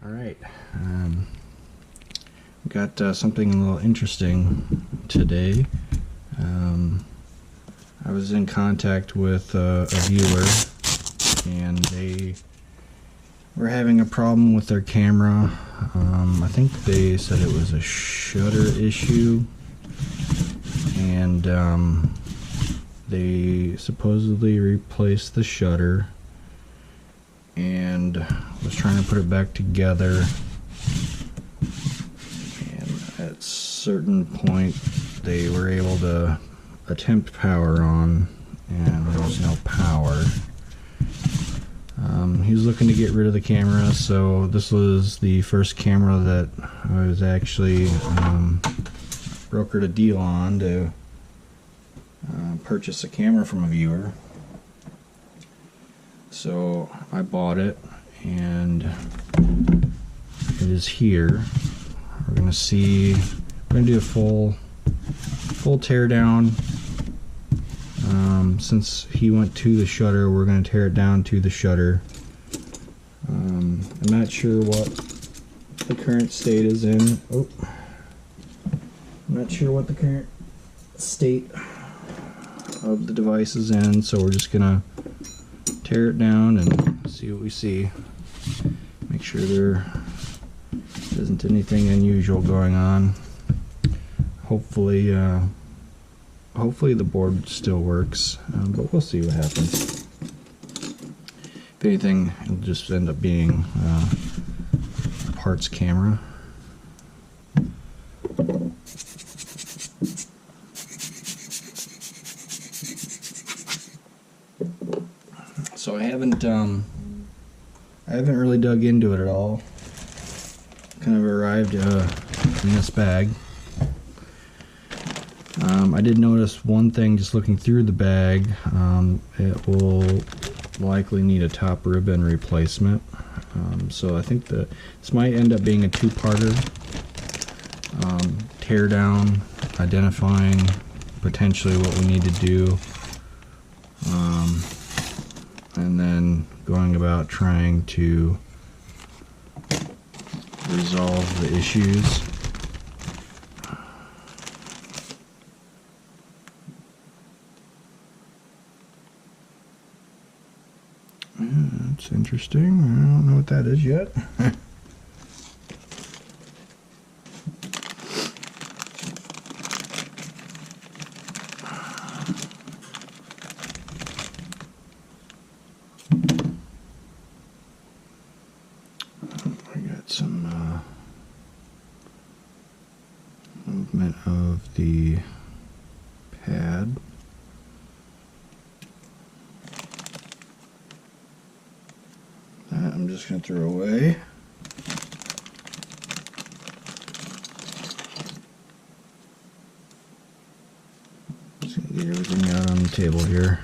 Alright, got something a little interesting today. I was in contact with a viewer, and they were having a problem with their camera. I think they said it was a shutter issue, and they supposedly replaced the shutter and was trying to put it back together, and at a certain point they were able to attempt power on, and there was no power. He was looking to get rid of the camera, so this was the first camera that I was actually brokered a deal on to purchase a camera from a viewer. So I bought it, and it is here. We're gonna see. We're gonna do a full tear down. Since he went to the shutter, we're gonna tear it down to the shutter. I'm not sure what the current state is in. I'm not sure what the current state of the device is in, so we're just gonna tear it down and see what we see. Make sure there isn't anything unusual going on. Hopefully the board still works, but we'll see what happens. If anything, it'll just end up being a parts camera. So I haven't really dug into it at all. Kind of arrived in this bag. I did notice one thing just looking through the bag. It will likely need a top ribbon replacement. So I think this might end up being a two-parter. Tear down, identifying potentially what we need to do, and then going about trying to resolve the issues. That's interesting. I don't know what that is yet. I got some movement of the pad. That I'm just going to throw away. Just going to get everything out on the table here.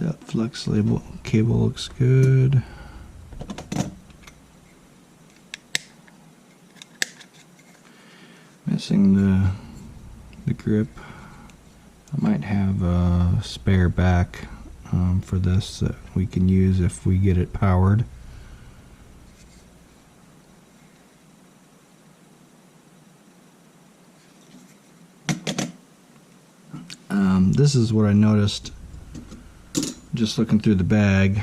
That flex label cable looks good. Missing the grip. I might have a spare back for this that we can use if we get it powered. This is what I noticed just looking through the bag.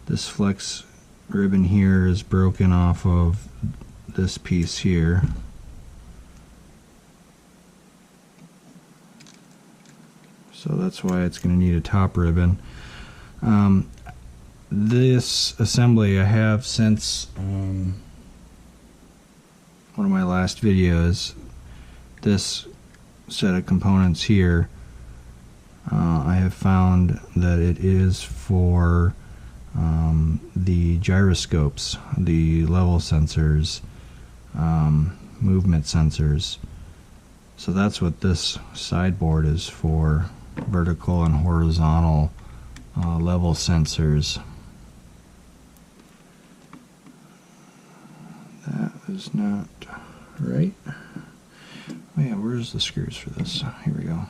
This flex ribbon here is broken off of this piece here. So that's why it's going to need a top ribbon. This assembly I have since one of my last videos, this set of components here, I have found that it is for the gyroscopes, the level sensors, movement sensors. So that's what this sideboard is for, vertical and horizontal level sensors. That is not right. Oh yeah, where's the screws for this? Here we go.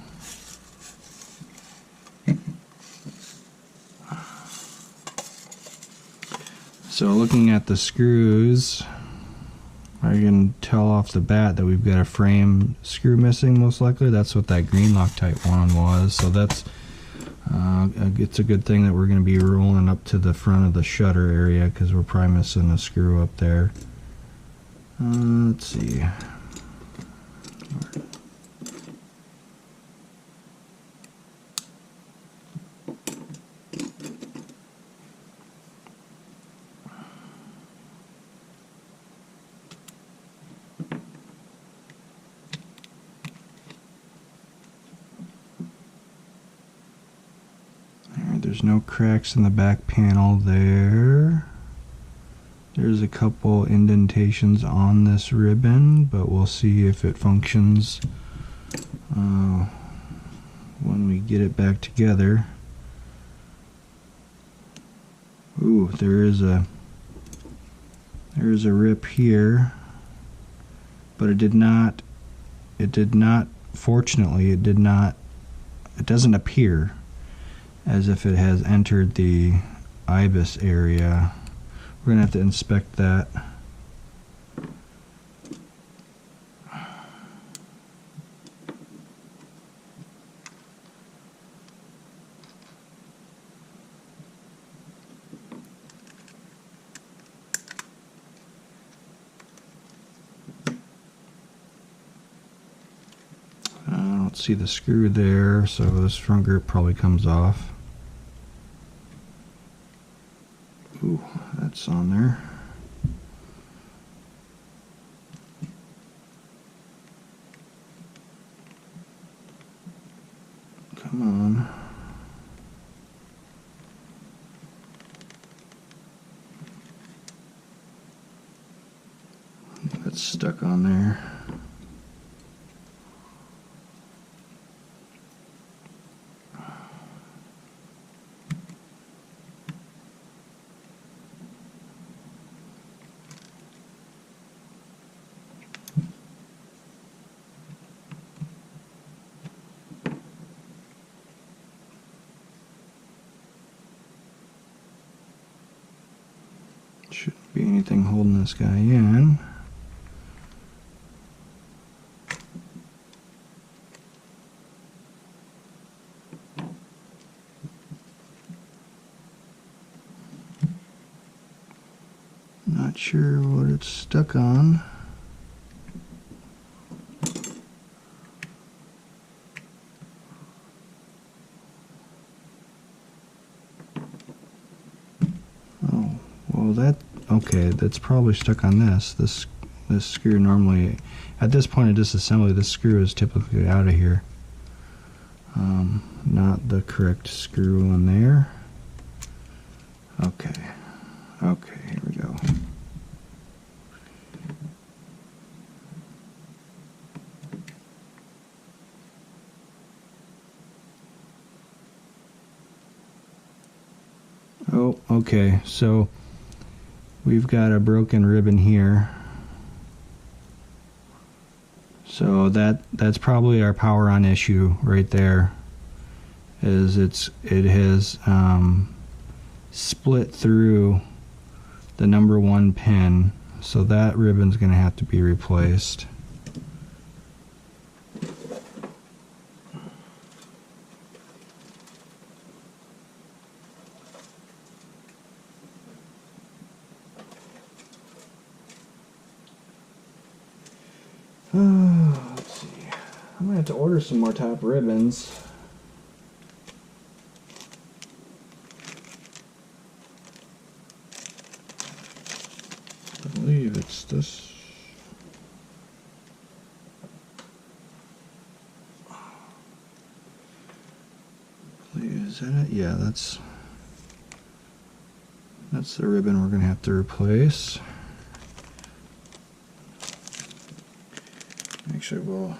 So looking at the screws, I can tell off the bat that we've got a frame screw missing, most likely. That's what that green Loctite one was. So that's it's a good thing that we're going to be rolling up to the front of the shutter area, because we're probably missing a screw up there. Let's see. There's no cracks in the back panel there. There's a couple indentations on this ribbon, but we'll see if it functions when we get it back together. Ooh, there is a rip here, but it doesn't appear as if it has entered the IBIS area. We're gonna have to inspect that. I don't see the screw there, so this front grip probably comes off. Ooh, that's on there. Come on. That's stuck on there. Shouldn't be anything holding this guy in. Not sure what it's stuck on. Oh, well okay, that's probably stuck on this. This screw normally, at this point of disassembly, this screw is typically out of here. Not the correct screw on there. Okay, here we go. Oh, okay, so we've got a broken ribbon here. So that's probably our power on issue right there. It has split through the number 1 pin, so that ribbon's going to have to be replaced. Let's see. I'm gonna have to order some more top ribbons. I believe it's this. that it? Yeah, that's the ribbon we're gonna have to replace. Actually, we'll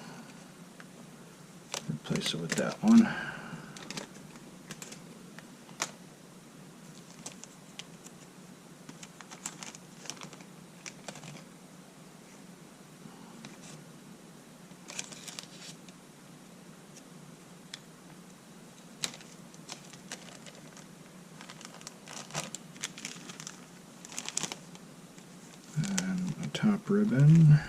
replace it with that one. And the top ribbon.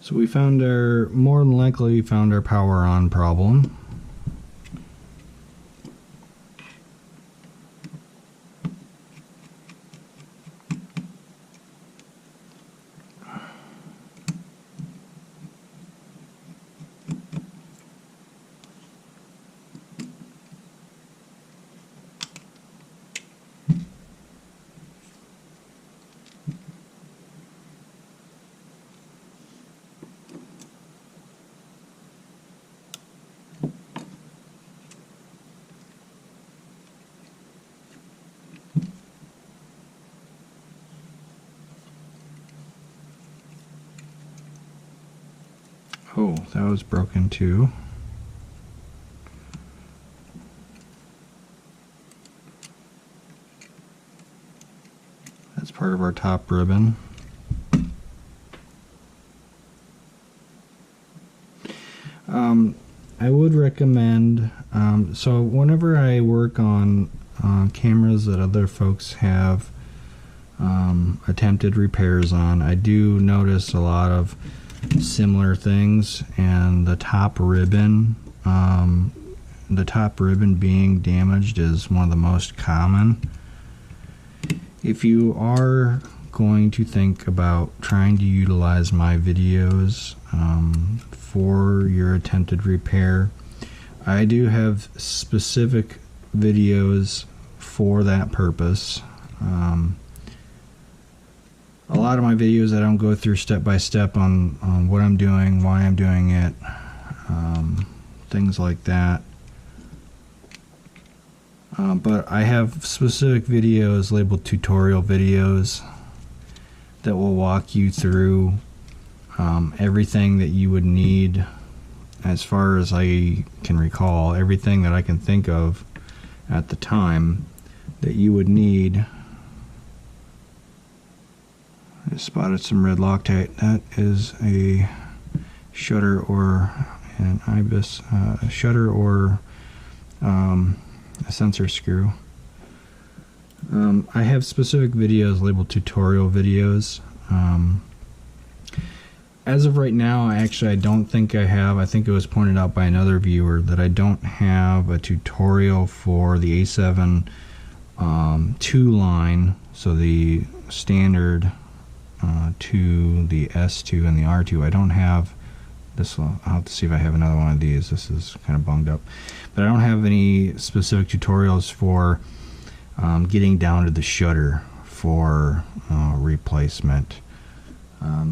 So we found more than likely found our power on problem. Oh, that was broken too. That's part of our top ribbon. I would recommend, so whenever I work on cameras that other folks have attempted repairs on, I do notice a lot of similar things, and the top ribbon being damaged is one of the most common. If you are going to think about trying to utilize my videos for your attempted repair, I do have specific videos for that purpose. A lot of my videos I don't go through step by step on what I'm doing, why I'm doing it, things like that. But I have specific videos labeled tutorial videos that will walk you through everything that you would need, as far as I can recall, everything that I can think of at the time that you would need. I spotted some red Loctite. That is a shutter or an IBIS shutter or a sensor screw. I have specific videos labeled tutorial videos. As of right now, I don't think I have. I think it was pointed out by another viewer that I don't have a tutorial for the A7 II line, so the standard to the S2 and the R2. I don't have this one. I'll have to see if I have another one of these. This is kind of bunged up, but I don't have any specific tutorials for getting down to the shutter for replacement.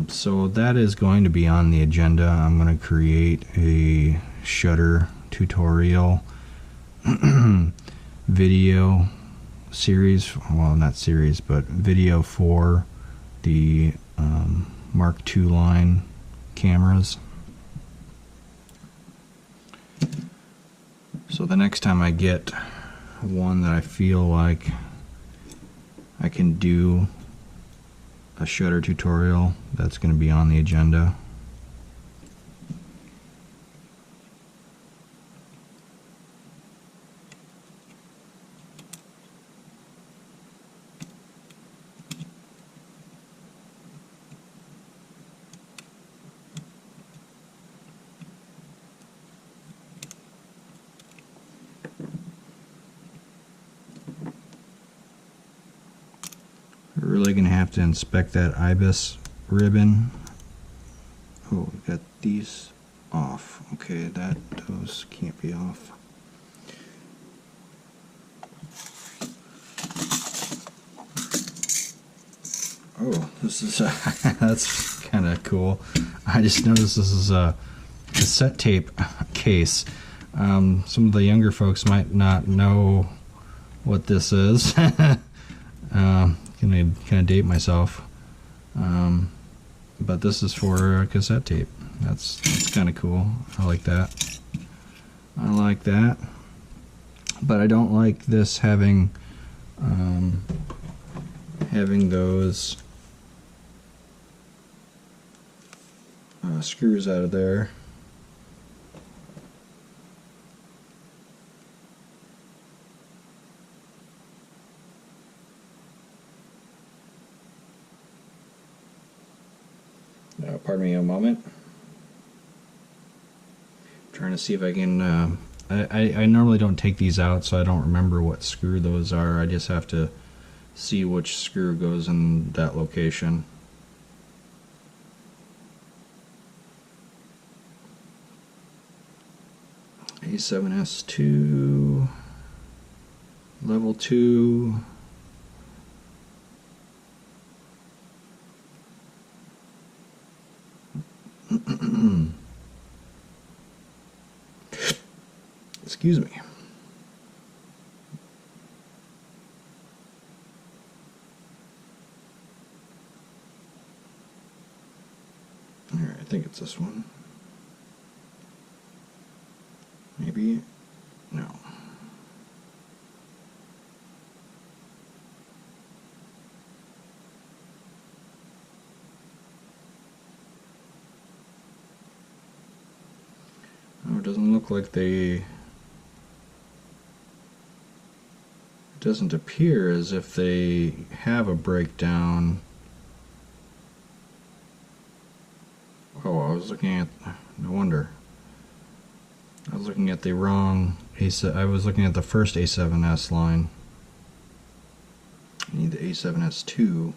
So that is going to be on the agenda. I'm going to create a shutter tutorial video series, well, not series, but video for the Mark II line cameras. So the next time I get one that I feel like I can do a shutter tutorial, that's going to be on the agenda. We're really going to have to inspect that IBIS ribbon. Oh, we got these off. Okay, those can't be off. Oh, this is that's kind of cool. I just noticed this is a cassette tape case. Some of the younger folks might not know what this is. Gonna kind of date myself, but this is for cassette tape. That's kind of cool. I like that. I like that, but I don't like this having those screws out of there. Pardon me a moment. I'm trying to see if I can. I normally don't take these out, so I don't remember what screw those are. I just have to see which screw goes in that location. A7S2 level 2. Excuse me. Alright, I think it's this one. Maybe. No. Oh, it doesn't look like they... It doesn't appear as if they have a breakdown. Oh, I was looking at... No wonder. I was looking at the wrong... I was looking at the first A7S line. I need the A7S2.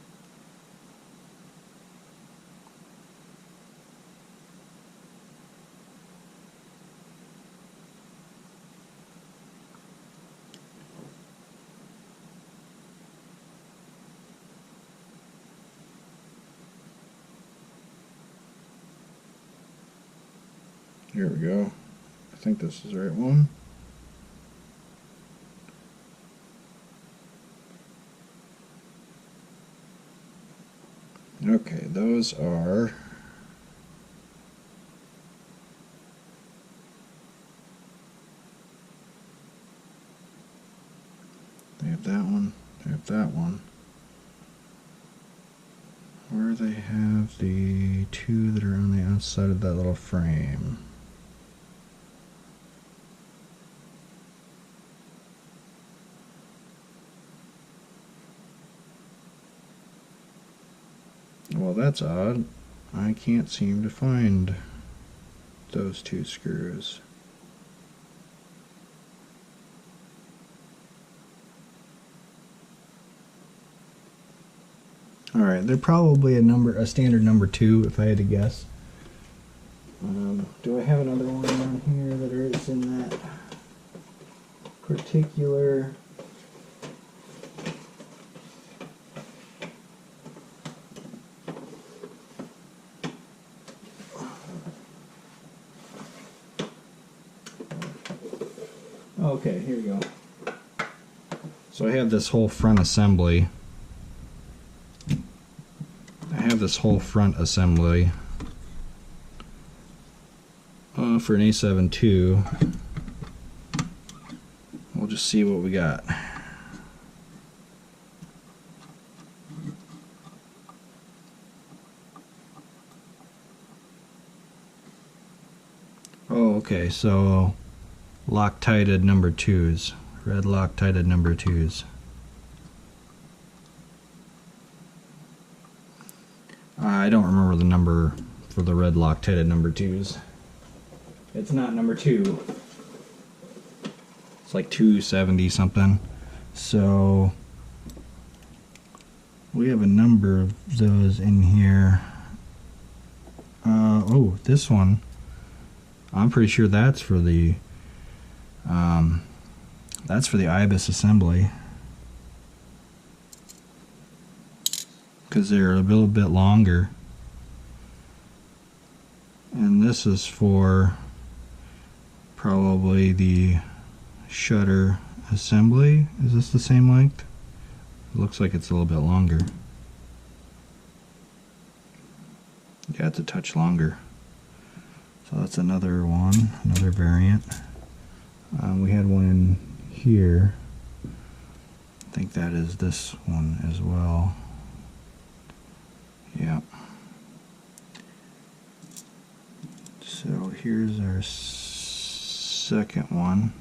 Here we go. I think this is the right one. Okay, those are... They have that one, they have that one. Where they have the two that are on the outside of that little frame. Well, that's odd. I can't seem to find those two screws. Alright, they're probably a standard number 2 if I had to guess. Do I have another one on here that is in that particular... Okay, here we go. So I have this whole front assembly. For an A7 II. We'll just see what we got. Oh, okay, so Loctited number 2s. Red Loctited number 2s. I don't remember the number for the red Loctited number 2s. It's not number 2. It's like 270 something. So we have a number of those in here. Oh, this one. I'm pretty sure that's for the IBIS assembly, because they're a little bit longer. And this is for probably the shutter assembly. Is this the same length? It looks like it's a little bit longer. Yeah, it's a touch longer. So that's another one, another variant. We had one in here. I think that is this one as well. Yeah. So here's our second one.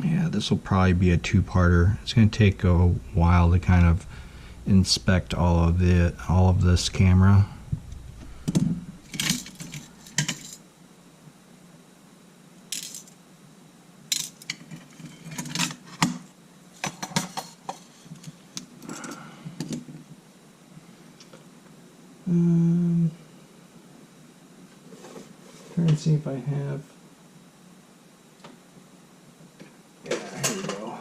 Yeah, this will probably be a two-parter. It's going to take a while to kind of inspect all of this camera. Trying to see if I have. Yeah, here we go.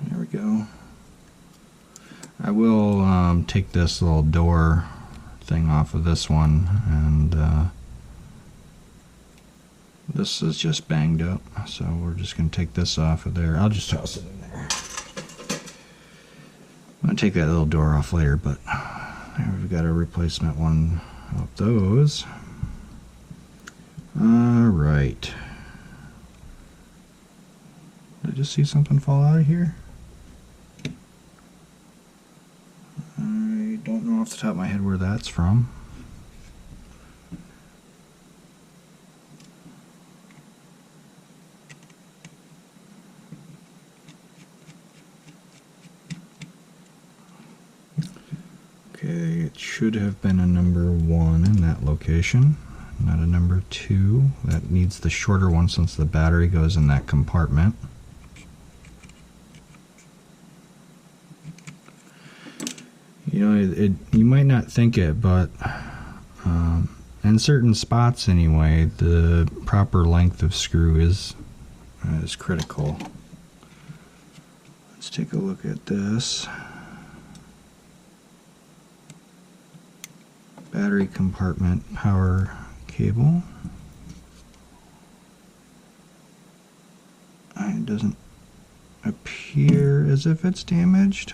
There we go. I will take this little door thing off of this one, and this is just banged up, so we're just going to take this off of there. I'll just toss it in there. I'm going to take that little door off later, but there we've got a replacement one of those. Alright. Did I just see something fall out of here? I don't know off the top of my head where that's from. Okay, it should have been a number 1 in that location, not a number 2. That needs the shorter one since the battery goes in that compartment. You know, you might not think it, but in certain spots anyway, the proper length of screw is critical. Let's take a look at this. Battery compartment power cable. It doesn't appear as if it's damaged.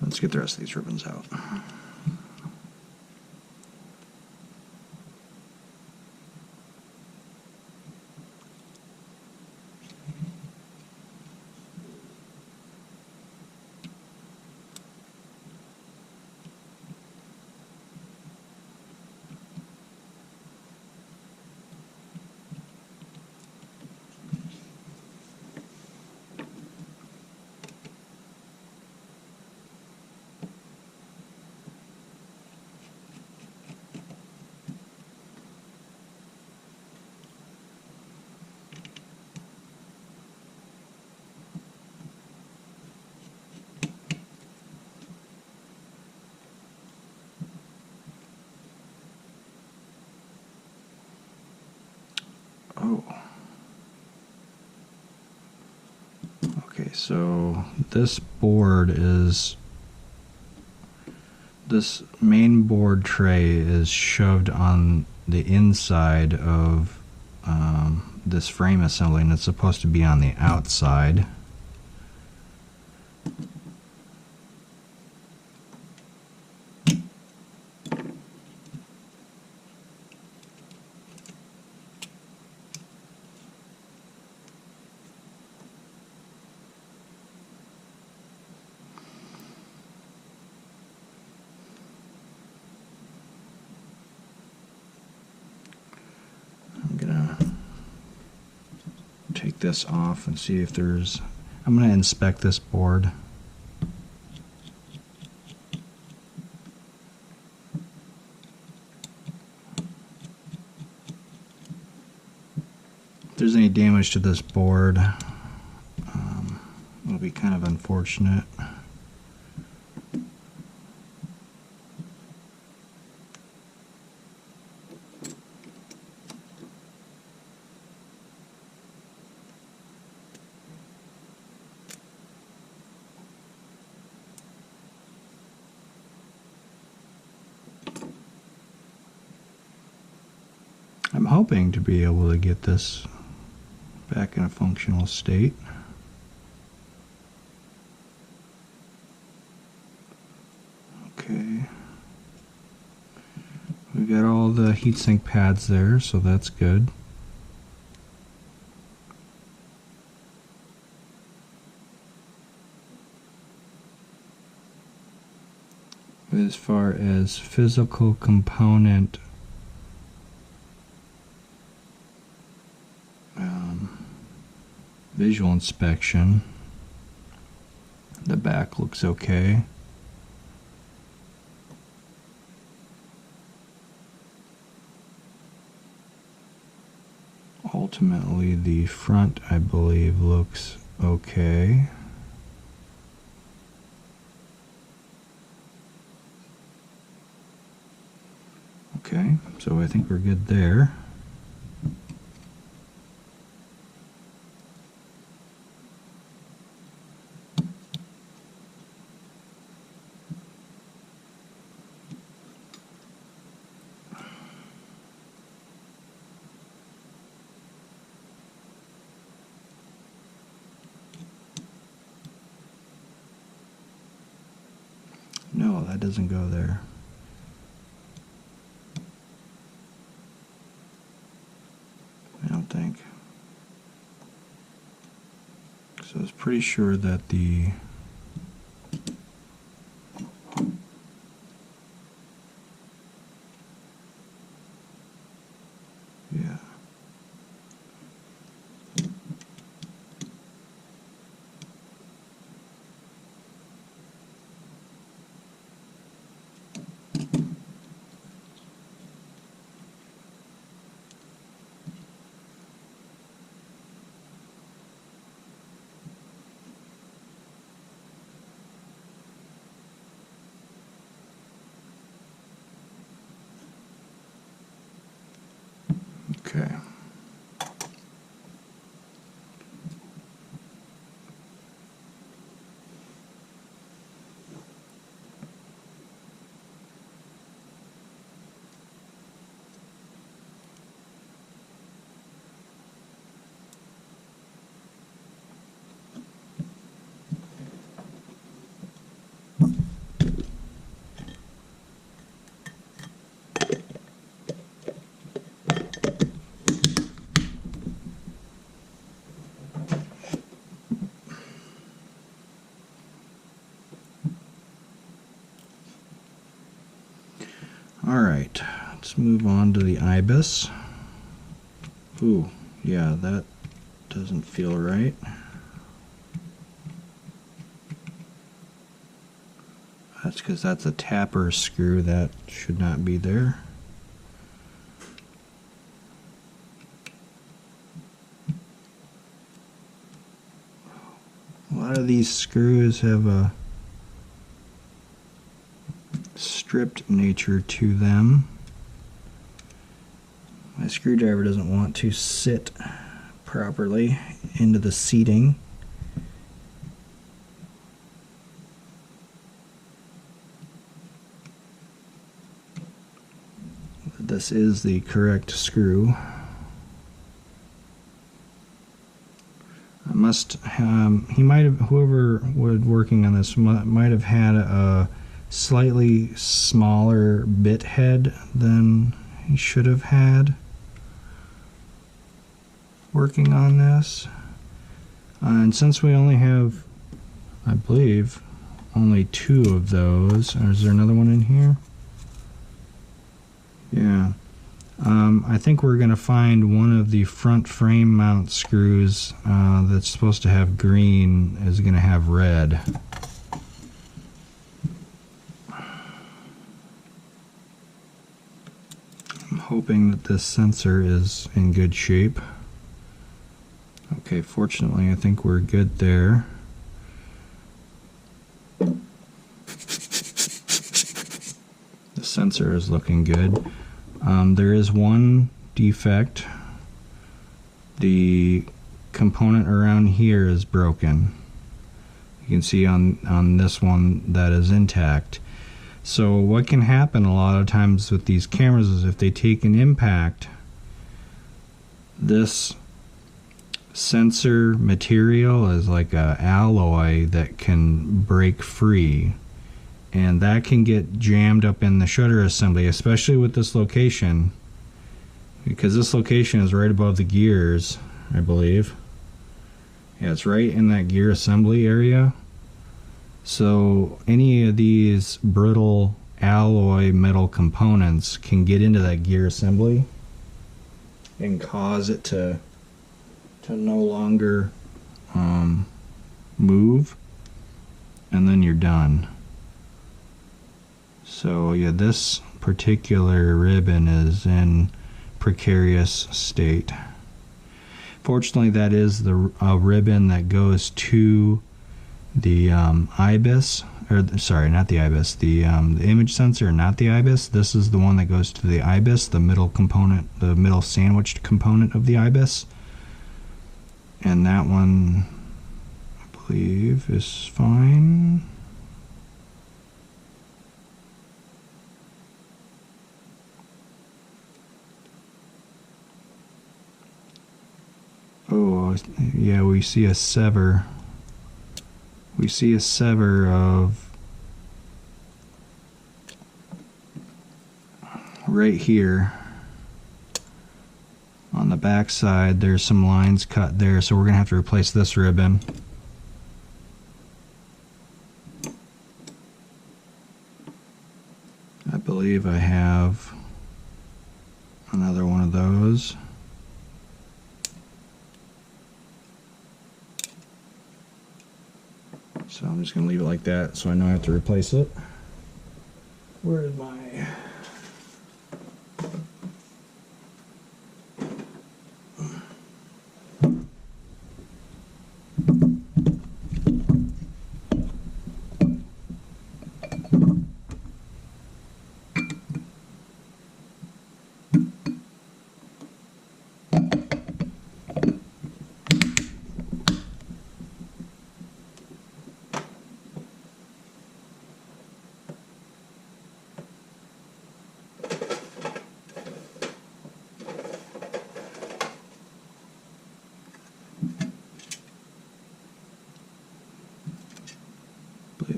Let's get the rest of these ribbons out. Oh. Okay, so this main board tray is shoved on the inside of this frame assembly, and it's supposed to be on the outside. Take this off and see if I'm going to inspect this board. damage to this board. It'll be kind of unfortunate. I'm hoping to be able to get this back in a functional state. Okay. We've got all the heatsink pads there, so that's good. As far as physical component visual inspection, the back looks okay. Ultimately, the front, I believe, looks okay. Okay, so I think we're good there. No, that doesn't go there. I don't think. So I was pretty sure that the yeah. Okay. Alright, let's move on to the IBIS. Ooh, yeah, that doesn't feel right. That's because that's a tapper screw that should not be there. A lot of these screws have a stripped nature to them. My screwdriver doesn't want to sit properly into the seating. This is the correct screw. I must he might have, whoever was working on this might have had a slightly smaller bit head than he should have had working on this. And since we only have, I believe, only 2 of those, is there another one in here? Yeah. I think we're going to find one of the front frame mount screws that's supposed to have green is going to have red. I'm hoping that this sensor is in good shape. Okay, fortunately I think we're good there. The sensor is looking good. There is one defect. The component around here is broken. You can see on this one that is intact. So what can happen a lot of times with these cameras is if they take an impact, this sensor material is like a alloy that can break free, and that can get jammed up in the shutter assembly, especially with this location, because this location is right above the gears, I believe. Yeah, it's right in that gear assembly area. So any of these brittle alloy metal components can get into that gear assembly and cause it to no longer move, and then you're done. So yeah, this particular ribbon is in precarious state. Fortunately, that is the ribbon that goes to the IBIS, or sorry, not the IBIS, the image sensor, not the IBIS. This is the one that goes to the IBIS, the middle component, the middle sandwiched component of the IBIS. And that one, I believe, is fine. Oh, yeah, we see a sever. We see a sever of right here. On the back side, there's some lines cut there, so we're going to have to replace this ribbon. I believe I have another one of those. So I'm just going to leave it like that so I know I have to replace it. Where is my...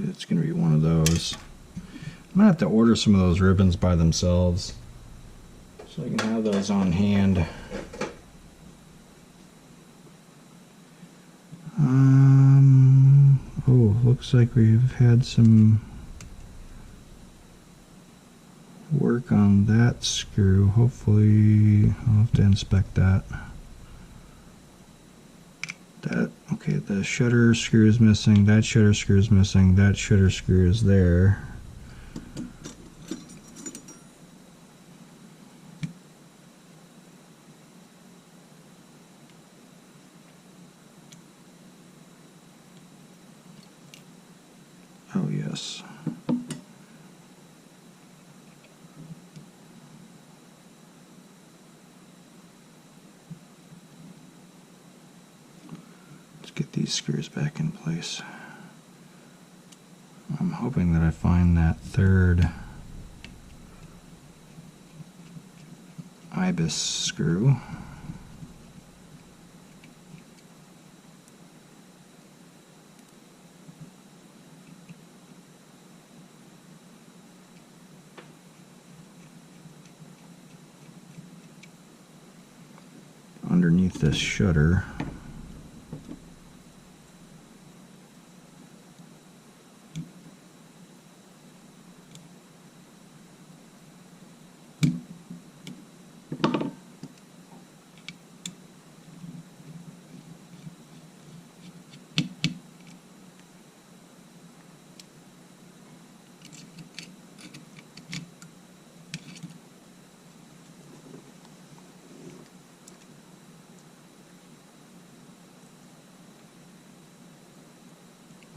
It's going to be one of those. I'm going to have to order some of those ribbons by themselves so I can have those on hand. Oh, looks like we've had some work on that screw. Hopefully, I'll have to inspect that. Okay, the shutter screw is missing, that shutter screw is missing, that shutter screw is there. Oh yes. Get these screws back in place. I'm hoping that I find that third IBIS screw. Underneath this shutter.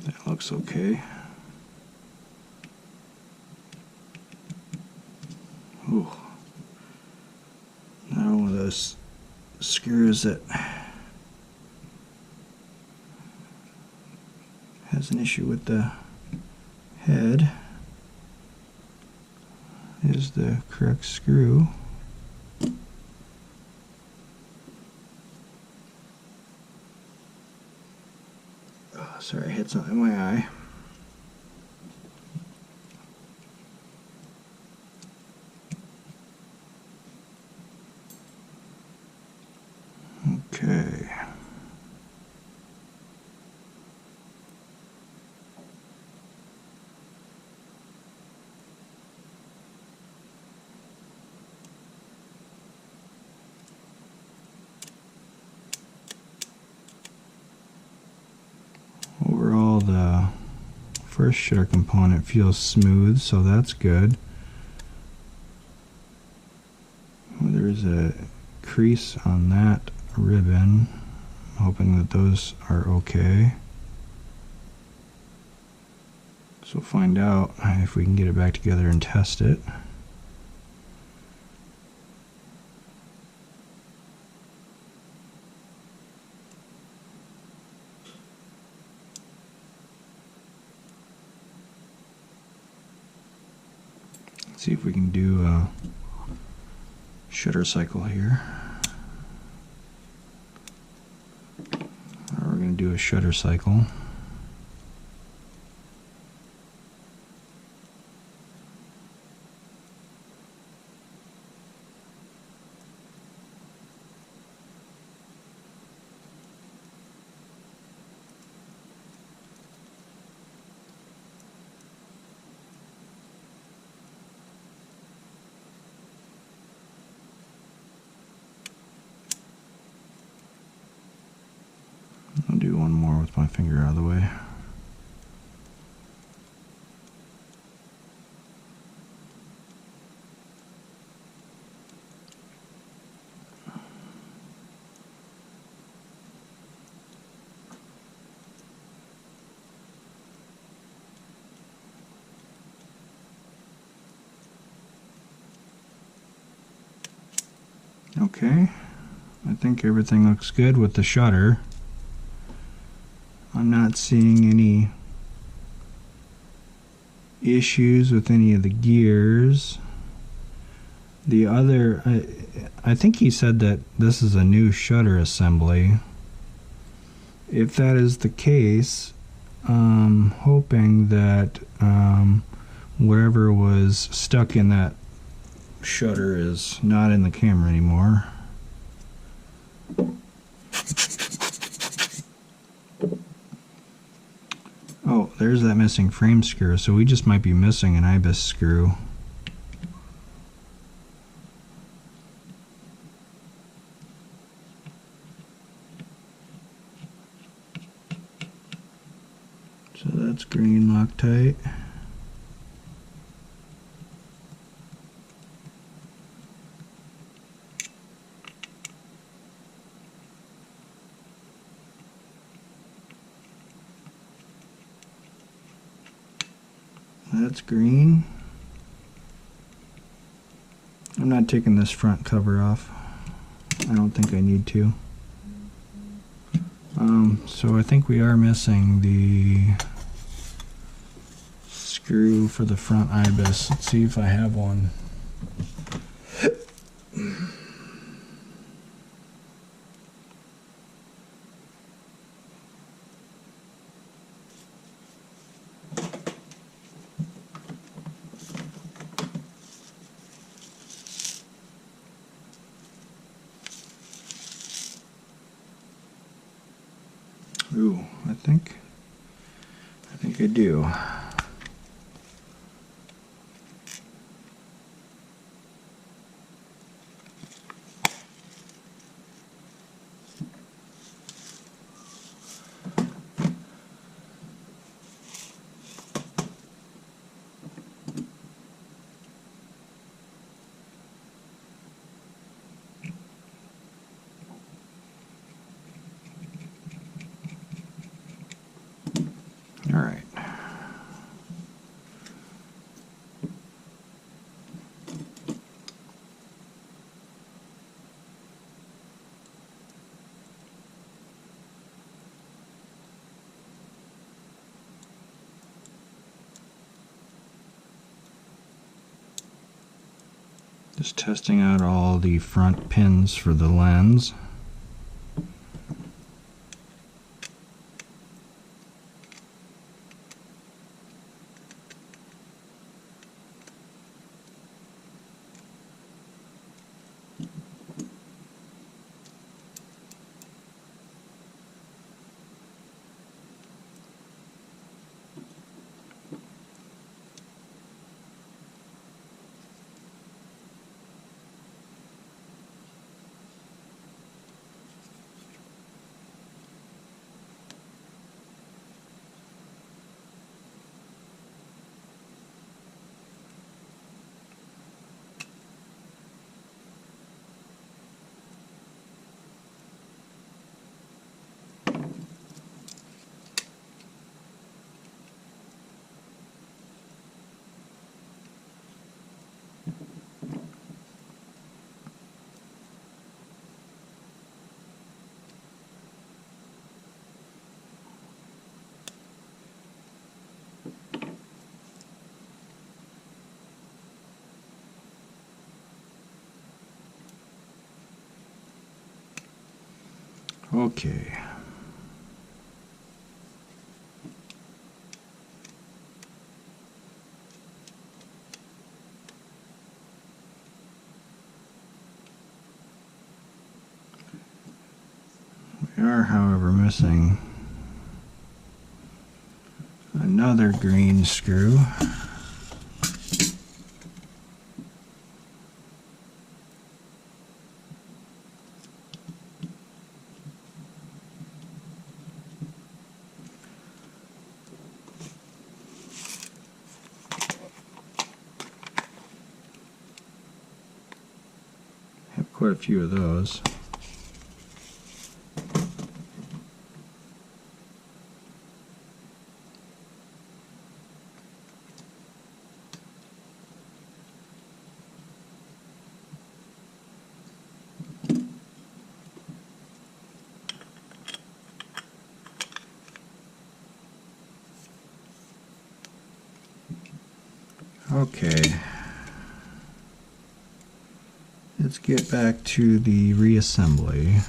That looks okay. Ooh. Now one of those screws that has an issue with the head is the correct screw. Oh, sorry, I hit something in my eye. Okay. Overall, the first shutter component feels smooth, so that's good. There's a crease on that ribbon. I'm hoping that those are okay. So we'll find out if we can get it back together and test it. Let's see if we can do a shutter cycle here. We're going to do a shutter cycle. I'll do one more with my finger out of the way. Okay, I think everything looks good with the shutter. I'm not seeing any issues with any of the gears. The other, I think he said that this is a new shutter assembly. If that is the case, I'm hoping that whatever was stuck in that shutter is not in the camera anymore. Oh, there's that missing frame screw, so we just might be missing an IBIS screw. So that's green, Loctite. That's green. I'm not taking this front cover off. I don't think I need to. So I think we are missing the screw for the front IBIS. Let's see if I have one. Ooh, I think I do. All right. Just testing out all the front pins for the lens. Okay. We are, however, missing another green screw. Have quite a few of those. Okay, let's get back to the reassembly.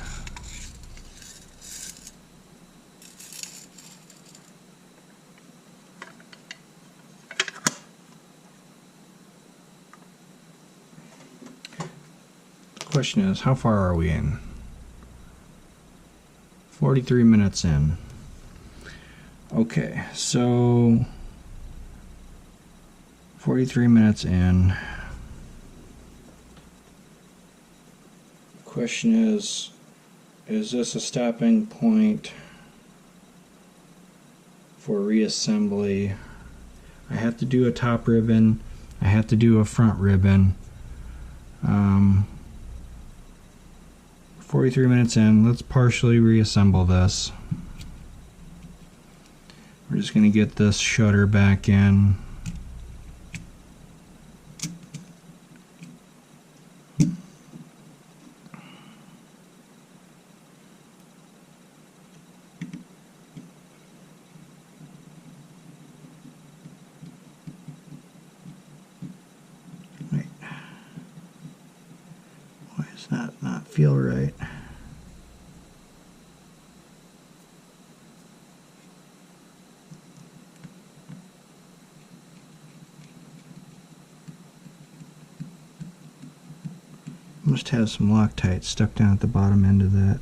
The question is, how far are we in? 43 minutes in. Okay, so 43 minutes in. Question is this a stopping point for reassembly? I have to do a top ribbon. I have to do a front ribbon. 43 minutes in, let's partially reassemble this. We're just going to get this shutter back in. Wait. Why does that not feel right? Must have some Loctite stuck down at the bottom end of that.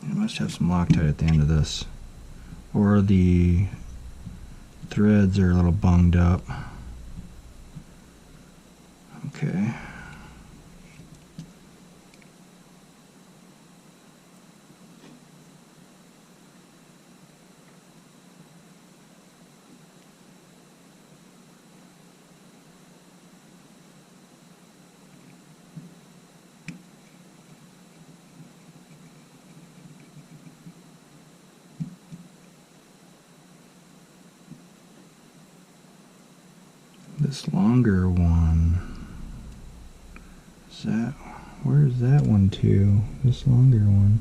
It must have some Loctite at the end of this. Or the threads are a little bunged up. Okay. This longer one, is that, where is that one to? This longer one.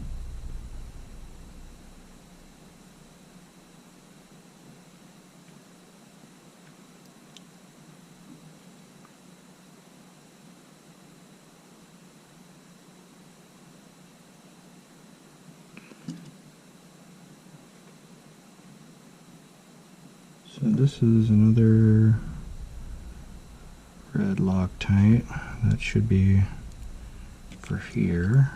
So this is another red Loctite. That should be for here.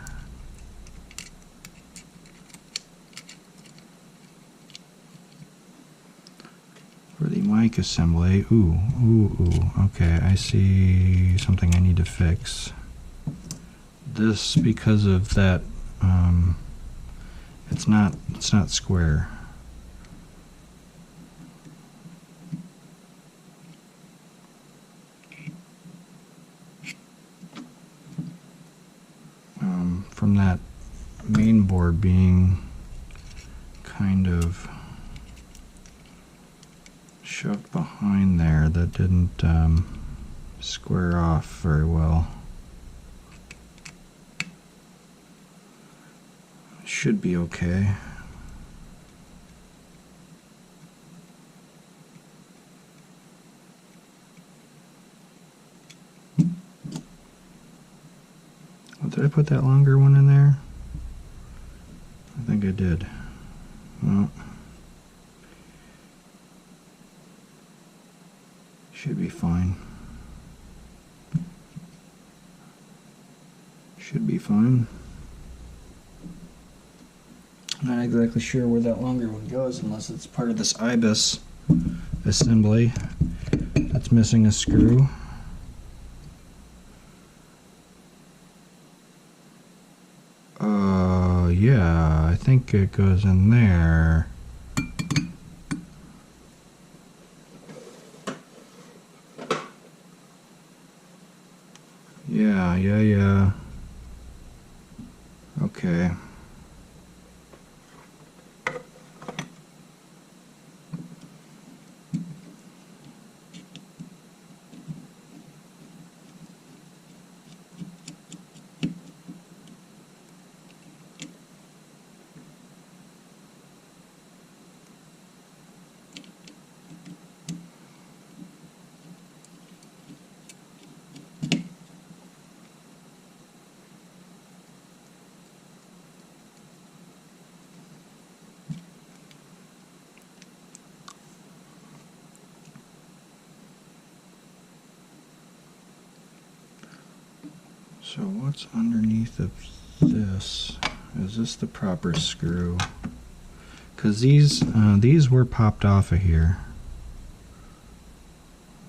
For the mic assembly, ooh, okay, I see something I need to fix. This, because of that, it's not square. From that main board being kind of shoved behind there, that didn't square off very well. Should be okay. Did I put that longer one in there? I think I did. Well, should be fine. Should be fine. Not exactly sure where that longer one goes unless it's part of this IBIS assembly that's missing a screw. Yeah, I think it goes in there. Yeah. Okay. So what's underneath of this? Is this the proper screw? Because these were popped off of here.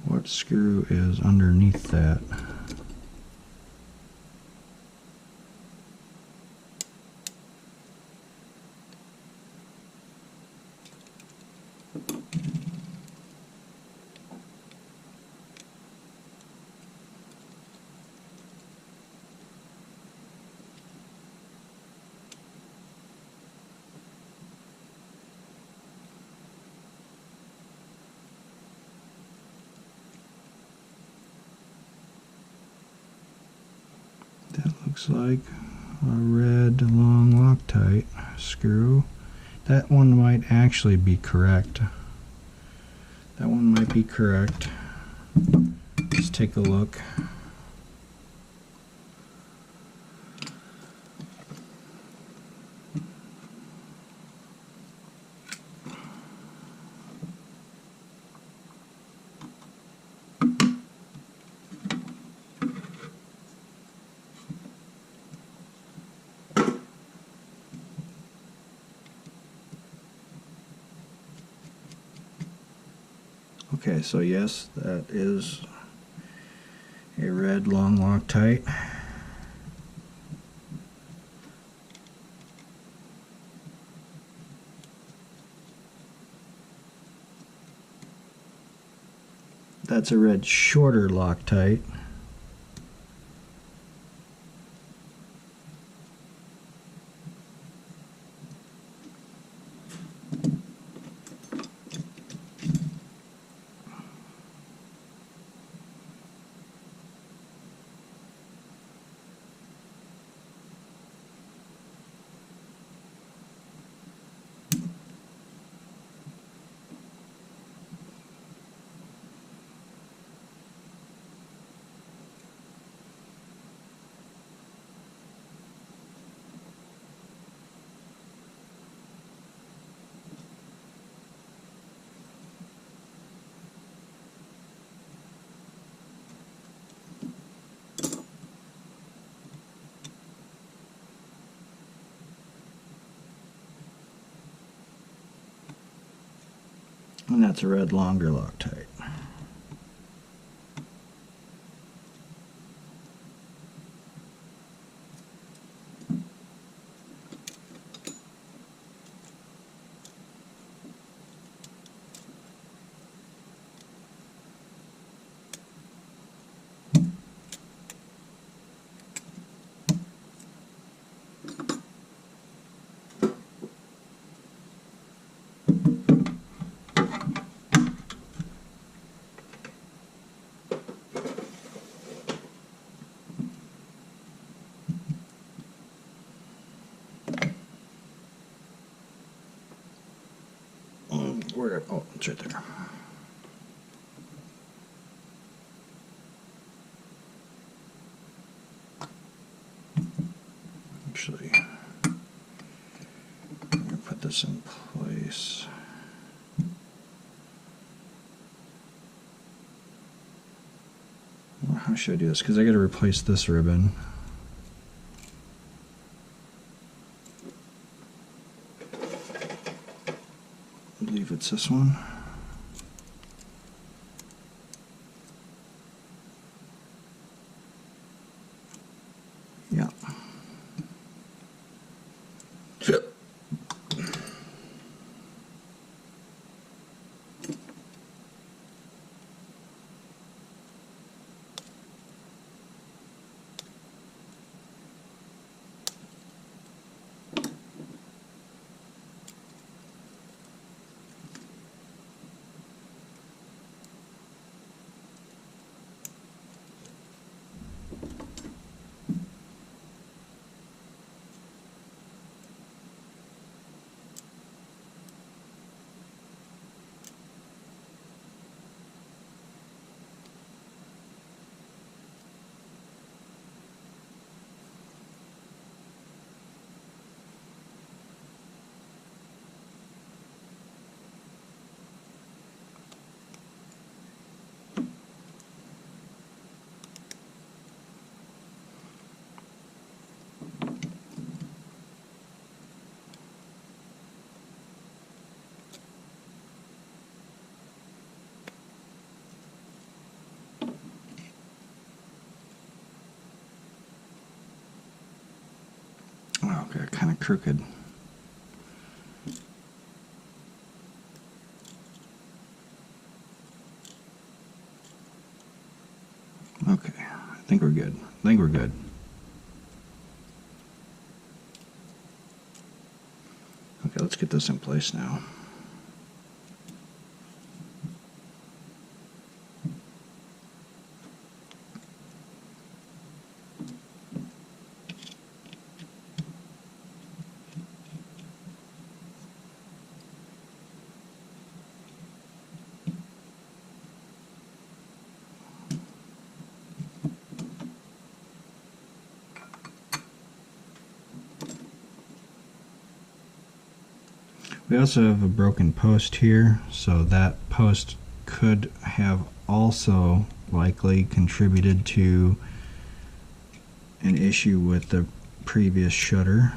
What screw is underneath that? Looks like a red long Loctite screw. That one might actually be correct. That one might be correct. Let's take a look. Okay, so yes, that is a red long Loctite. That's a red shorter Loctite. And that's a red longer Loctite. Where? Oh, it's right there. Actually, I'm gonna put this in place. Well, how should I do this? Because I got to replace this ribbon. I believe it's this one. Yeah. Oh, okay, kind of crooked. Okay, I think we're good. I think we're good. Okay, let's get this in place now. We also have a broken post here, so that post could have also likely contributed to an issue with the previous shutter.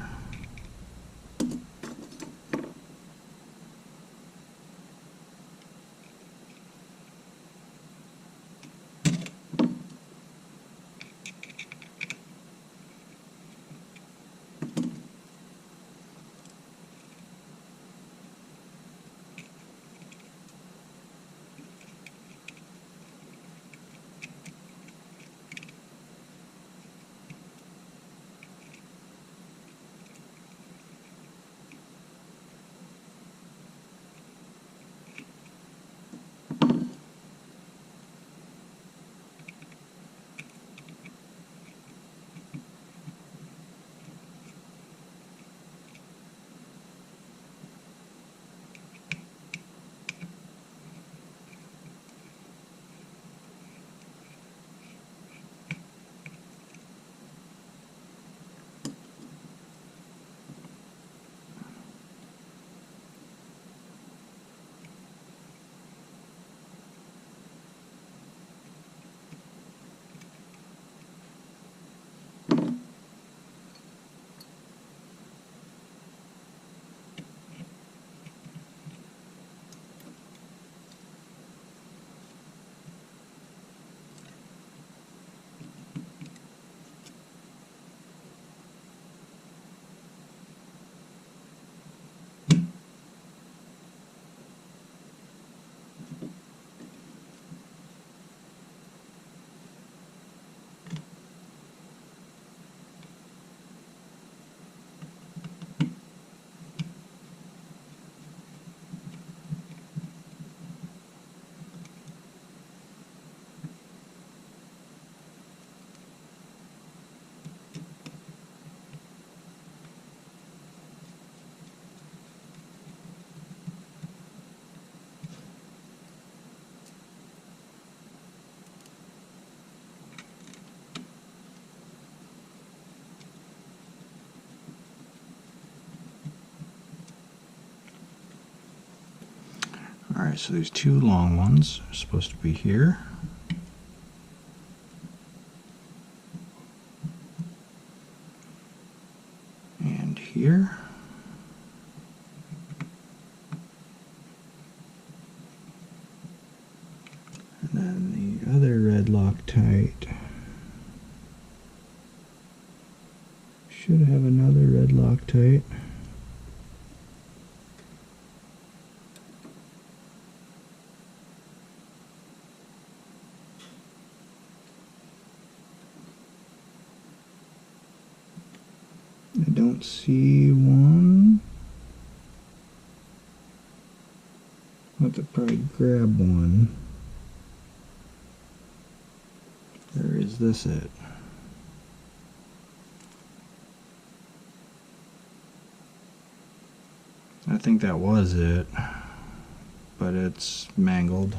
Alright, so these two long ones are supposed to be here. And here. And then the other red Loctite should have another red Loctite. I don't see one. I'll have to probably grab one. Or is this it? I think that was it, but it's mangled.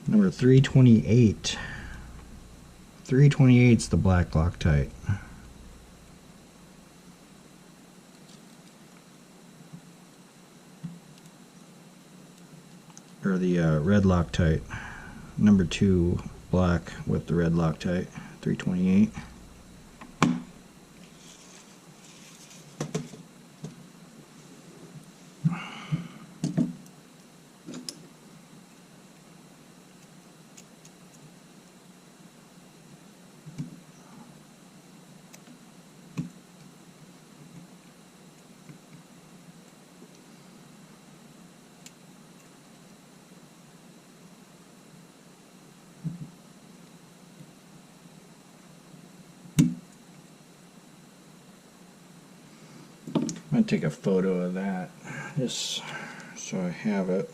Number 328. 328's the black Loctite. Or the red Loctite. Number 2 black with the red Loctite. 328. I'm going to take a photo of that just so I have it.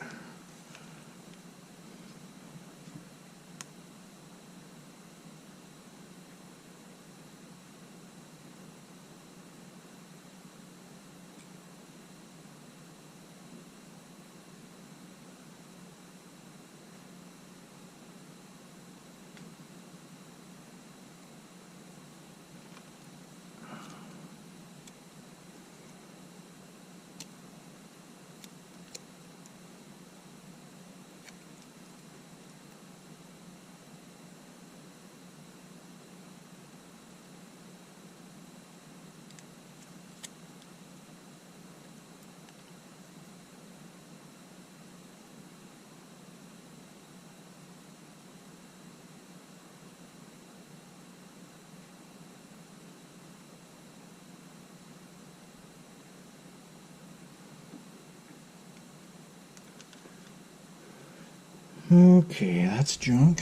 Okay, that's junk.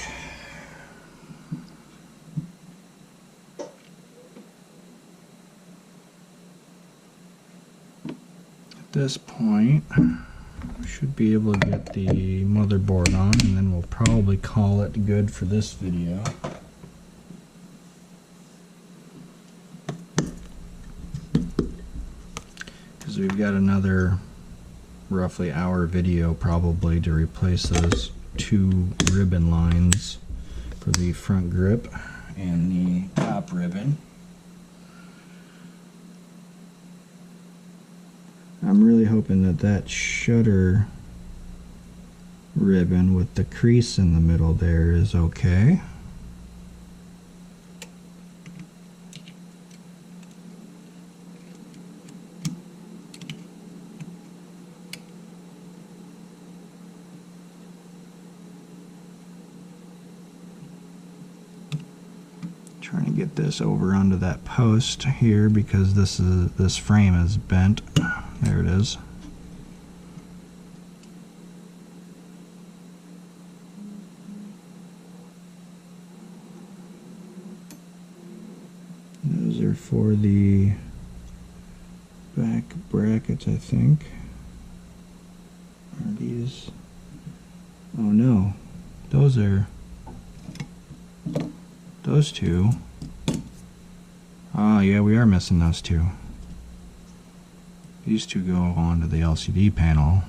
At this point, we should be able to get the motherboard on, and then we'll probably call it good for this video. Because we've got another roughly hour video probably to replace those 2 ribbon lines for the front grip and the top ribbon. I'm really hoping that that shutter ribbon with the crease in the middle there is okay. Trying to get this over onto that post here because this frame is bent. There it is. Those are for the back brackets, I think. Are these? Oh no, those are those two. Oh yeah, we are missing those two. These two go onto the LCD panel.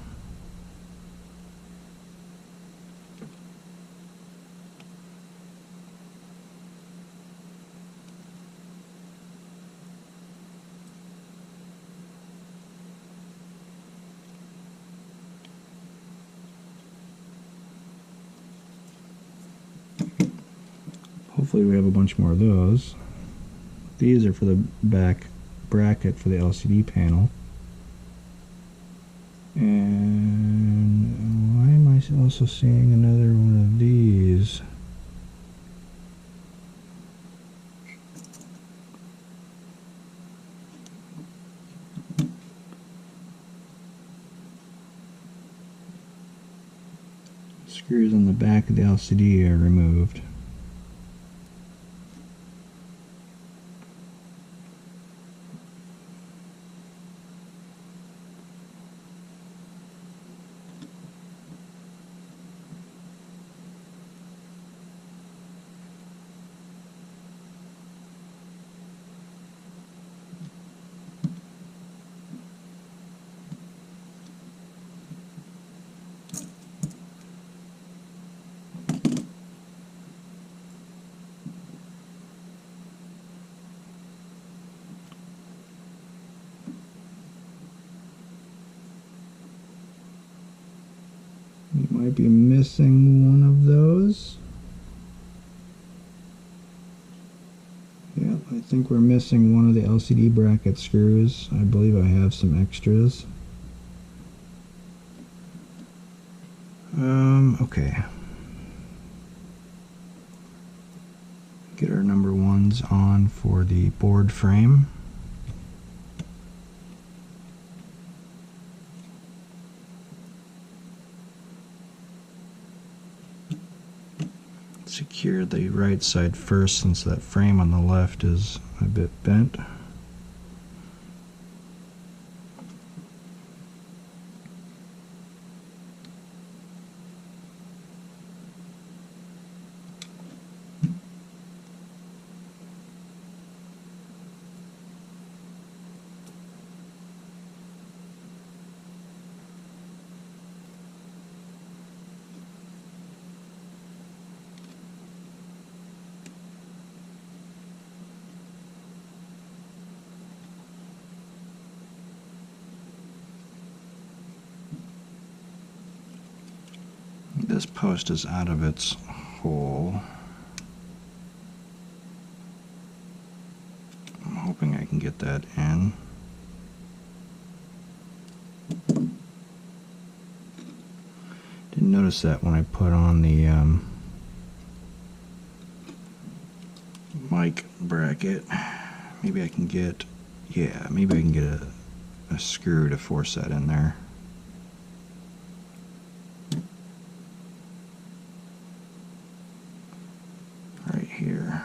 hopefully we have a bunch more of those. These are for the back bracket for the LCD panel. And why am I also seeing another one of these? Screws on the back of the LCD are removed. You might be missing one of those. Yeah, I think we're missing one of the LCD bracket screws. I believe I have some extras. Okay. Get our number ones on for the board frame. Secure the right side first, since that frame on the left is a bit bent. This post is out of its hole. I'm hoping I can get that in. Didn't notice that when I put on the mic bracket. Maybe I can get, yeah, maybe I can get a screw to force that in there. Here.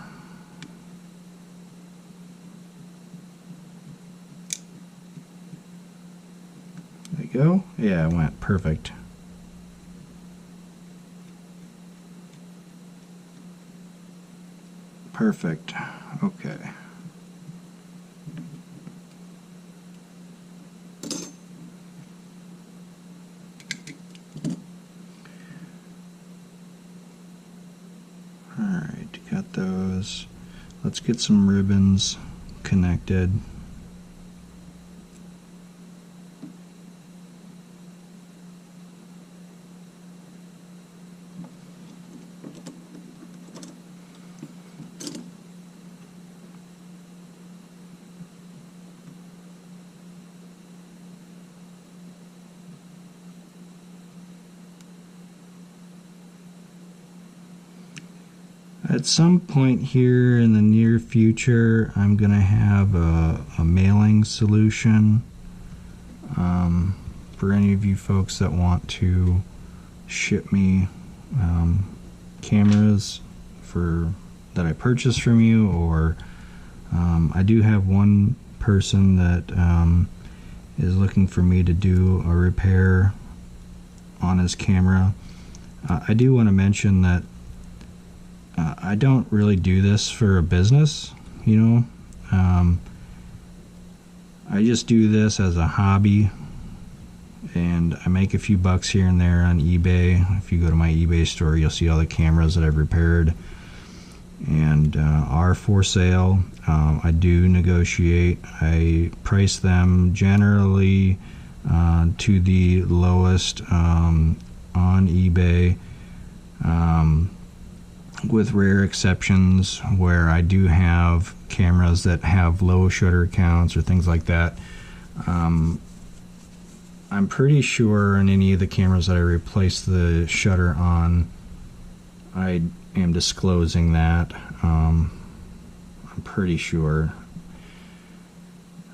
There you go. Yeah, it went perfect. Perfect. Okay. Got those. Let's get some ribbons connected. At some point here in the near future, I'm going to have a mailing solution for any of you folks that want to ship me cameras that I purchased from you, or I do have one person that is looking for me to do a repair on his camera. I do want to mention that I don't really do this for a business, you know. I just do this as a hobby, and I make a few bucks here and there on eBay. If you go to my eBay store, you'll see all the cameras that I've repaired and are for sale. I do negotiate. I price them generally to the lowest on eBay. with rare exceptions where I do have cameras that have low shutter counts or things like that. I'm pretty sure in any of the cameras that I replace the shutter on, I am disclosing that. I'm pretty sure.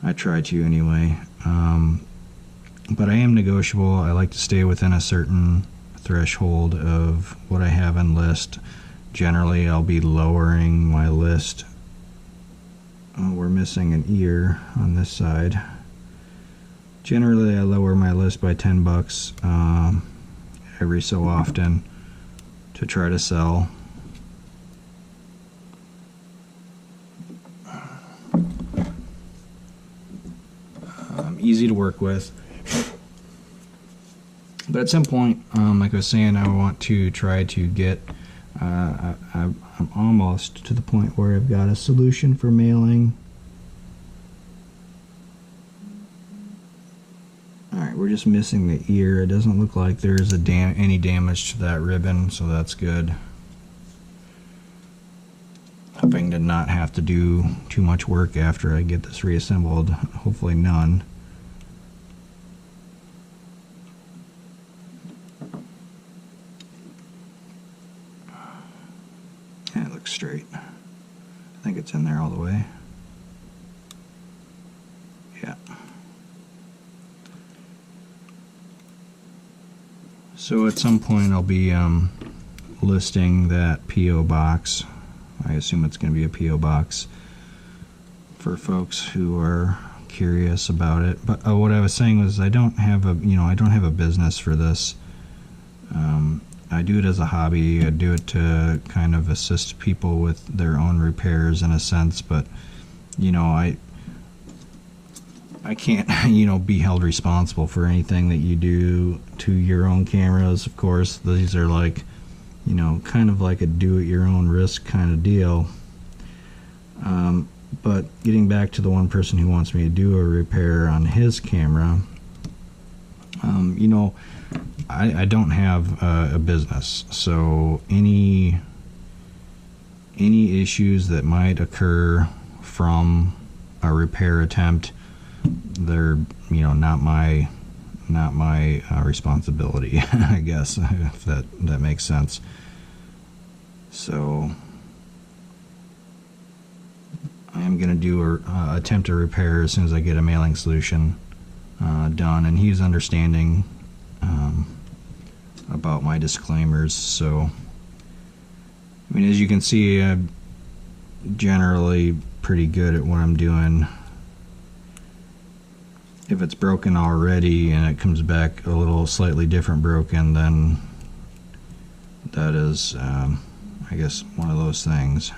I try to anyway. But I am negotiable. I like to stay within a certain threshold of what I have in list. Generally, I'll be lowering my list. Oh, we're missing an ear on this side. Generally, I lower my list by $10 every so often to try to sell. Easy to work with. But at some point, like I was saying, I want to try to get, I'm almost to the point where I've got a solution for mailing. Alright, we're just missing the ear. It doesn't look like there's any damage to that ribbon, so that's good. Hoping to not have to do too much work after I get this reassembled. Hopefully none. Yeah, it looks straight. I think it's in there all the way. Yeah. So at some point I'll be listing that P.O. box. I assume it's going to be a P.O. box for folks who are curious about it. But what I was saying was I don't have a business for this. I do it as a hobby. I do it to kind of assist people with their own repairs in a sense, but I can't be held responsible for anything that you do to your own cameras. Of course, these are like kind of like a do-at-your-own risk kind of deal. But getting back to the one person who wants me to do a repair on his camera, I don't have a business, so any issues that might occur from a repair attempt, they're not my responsibility, I guess, if that makes sense. So I am going to do attempt a repair as soon as I get a mailing solution done, and he's understanding about my disclaimers. So I mean, as you can see, I'm generally pretty good at what I'm doing. If it's broken already and it comes back a little slightly different broken, then that is I guess one of those things.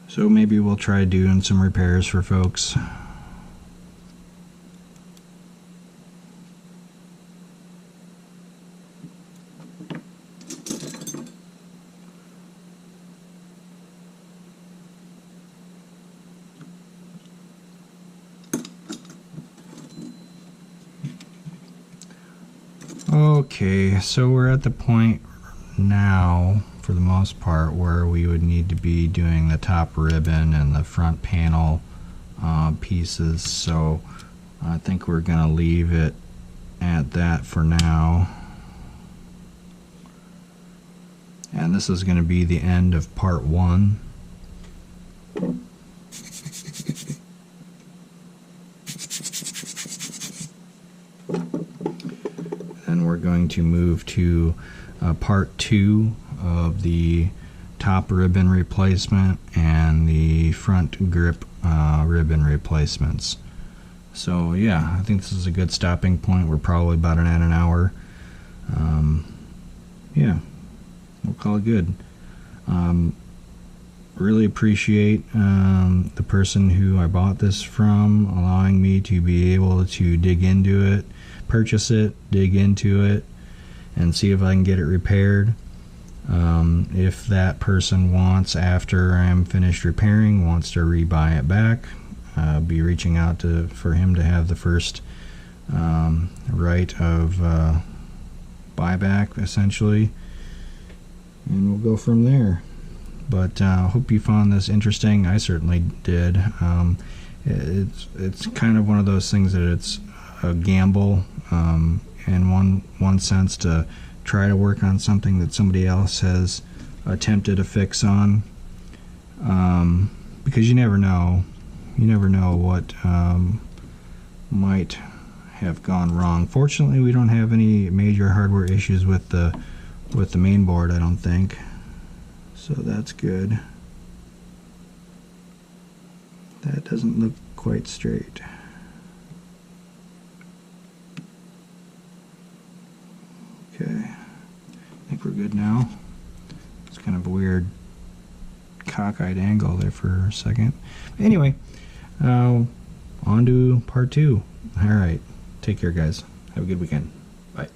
So maybe we'll try doing some repairs for folks. Okay, so we're at the point now, for the most part, where we would need to be doing the top ribbon and the front panel pieces. So I think we're going to leave it at that for now. And this is going to be the end of part 1. And we're going to move to part 2 of the top ribbon replacement and the front grip ribbon replacements. So yeah, I think this is a good stopping point. We're probably about at an hour. Yeah, we'll call it good. Really appreciate the person who I bought this from allowing me to be able to dig into it, purchase it, dig into it, and see if I can get it repaired. If that person wants, after I'm finished repairing, wants to rebuy it back, I'll be reaching out for him to have the first right of buyback, essentially, and we'll go from there. But hope you found this interesting. I certainly did. It's kind of one of those things that it's a gamble, in one sense, to try to work on something that somebody else has attempted a fix on, because you never know what might have gone wrong. Fortunately, we don't have any major hardware issues with the main board, I don't think, so that's good. That doesn't look quite straight. Okay, I think we're good now. It's kind of a weird cockeyed angle there for a second. Anyway, on to part 2. Alright, take care guys. Have a good weekend. Bye.